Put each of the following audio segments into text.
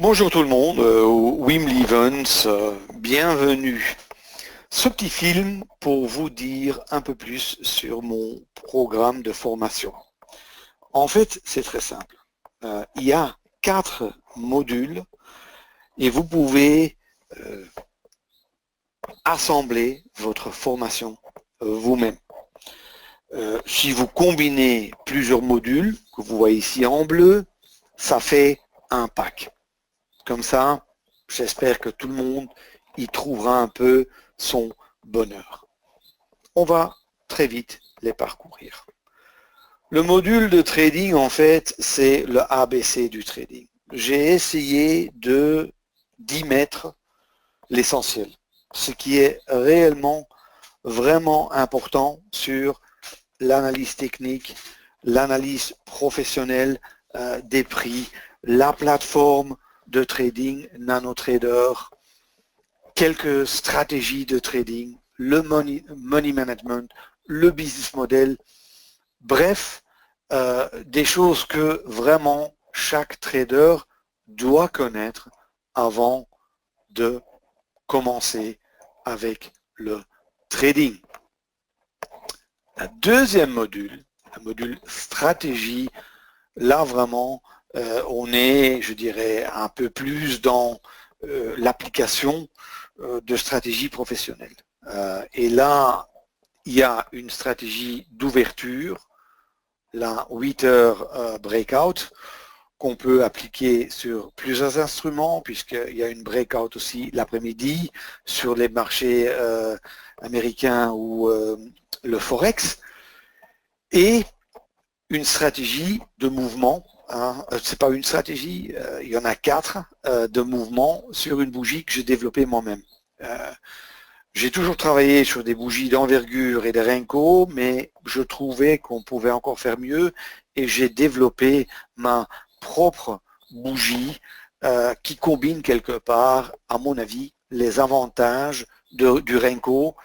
Bonjour tout le monde, Wim Lievens, bienvenue. Ce petit film pour vous dire un peu plus sur mon programme de formation. En fait, c'est très simple. Il y a 4 modules et vous pouvez assembler votre formation vous-même. Si vous combinez plusieurs modules, que vous voyez ici en bleu, ça fait un pack. Comme ça, j'espère que tout le monde y trouvera un peu son bonheur. On va très vite les parcourir. Le module de trading, en fait, c'est le ABC du trading. J'ai essayé d'y mettre l'essentiel, ce qui est réellement vraiment important sur l'analyse technique, l'analyse professionnelle des prix, la plateforme de trading NanoTrader, quelques stratégies de trading, le money management, le business model, bref, des choses que vraiment chaque trader doit connaître avant de commencer avec le trading. Le deuxième module, le module stratégie, là vraiment, on est, je dirais, un peu plus dans l'application de stratégie professionnelle. Et là, il y a une stratégie d'ouverture, la 8 heures breakout, qu'on peut appliquer sur plusieurs instruments, puisqu'il y a une breakout aussi l'après-midi sur les marchés américains ou le Forex, et une stratégie de mouvement. C'est pas une stratégie, il y en a 4 de mouvement sur une bougie que j'ai développée moi-même. J'ai toujours travaillé sur des bougies d'envergure et des Renko, mais je trouvais qu'on pouvait encore faire mieux et j'ai développé ma propre bougie qui combine quelque part, à mon avis, les avantages du Renko,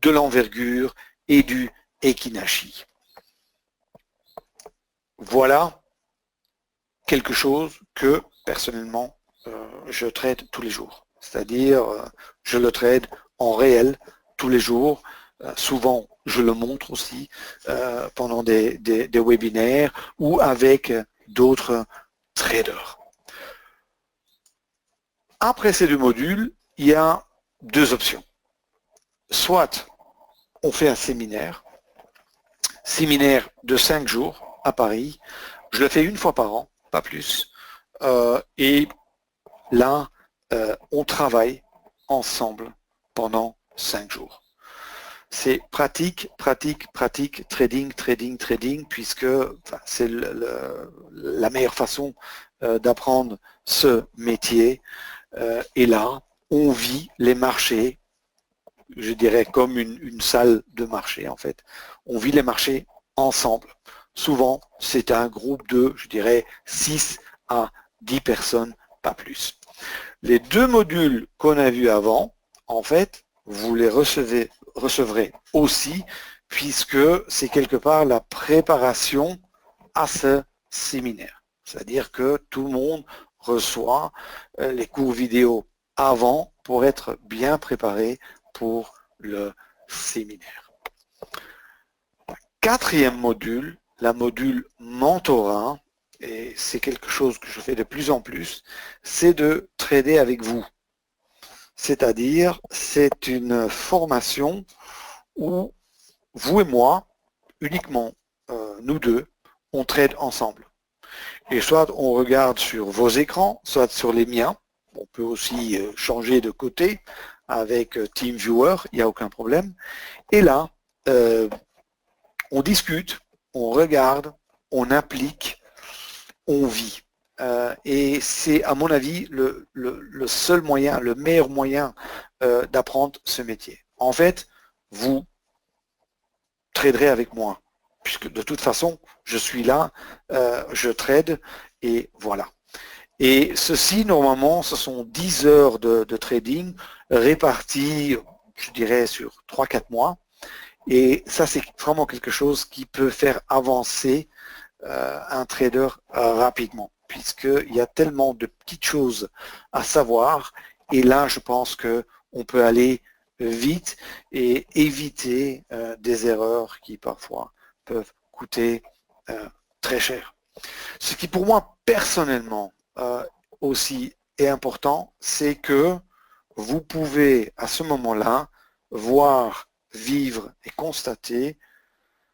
de l'envergure et du Ekinashi. Voilà quelque chose que personnellement je trade tous les jours. C'est-à-dire je le trade en réel tous les jours. Souvent je le montre aussi pendant des webinaires ou avec d'autres traders. Après ces deux modules, il y a deux options. Soit on fait un séminaire de 5 jours à Paris. Je le fais une fois par an, pas plus. Et là, on travaille ensemble pendant 5 jours. C'est pratique, pratique, pratique, trading, trading, trading, puisque c'est la meilleure façon d'apprendre ce métier. Et là, on vit les marchés, je dirais comme une salle de marché en fait. On vit les marchés ensemble. Souvent, c'est un groupe de, je dirais, 6 à 10 personnes, pas plus. Les deux modules qu'on a vus avant, en fait, vous les recevrez aussi, puisque c'est quelque part la préparation à ce séminaire. C'est-à-dire que tout le monde reçoit les cours vidéo avant pour être bien préparé pour le séminaire. Quatrième module, la module mentorat, et c'est quelque chose que je fais de plus en plus, c'est de trader avec vous. C'est-à-dire, c'est une formation où vous et moi, uniquement nous deux, on trade ensemble. Et soit on regarde sur vos écrans, soit sur les miens. On peut aussi changer de côté avec TeamViewer, il n'y a aucun problème. Et là, on discute, on regarde, on applique, on vit. Et c'est, à mon avis, le seul moyen, le meilleur moyen d'apprendre ce métier. En fait, vous traderez avec moi, puisque de toute façon, je suis là, je trade, et voilà. Et ceci, normalement, ce sont 10 heures de trading réparties, je dirais, sur 3-4 mois. Et ça, c'est vraiment quelque chose qui peut faire avancer un trader rapidement. puisqu'il y a tellement de petites choses à savoir. Et là, je pense qu'on peut aller vite et éviter des erreurs qui parfois peuvent coûter très cher. Ce qui pour moi personnellement aussi est important, c'est que vous pouvez à ce moment-là voir, vivre et constater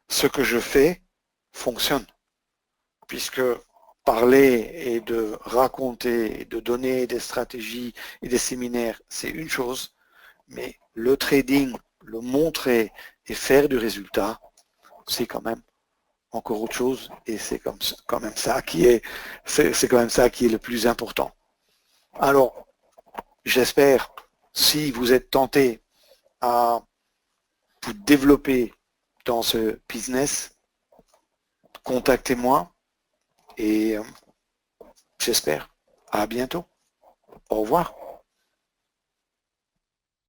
ce que je fais fonctionne. Puisque parler et de raconter, et de donner des stratégies et des séminaires, c'est une chose, mais le trading, le montrer et faire du résultat, c'est quand même encore autre chose et c'est quand même ça qui est, c'est quand même ça qui est le plus important. Alors, j'espère, si vous êtes tenté à vous développer dans ce business, contactez-moi et j'espère à bientôt. Au revoir.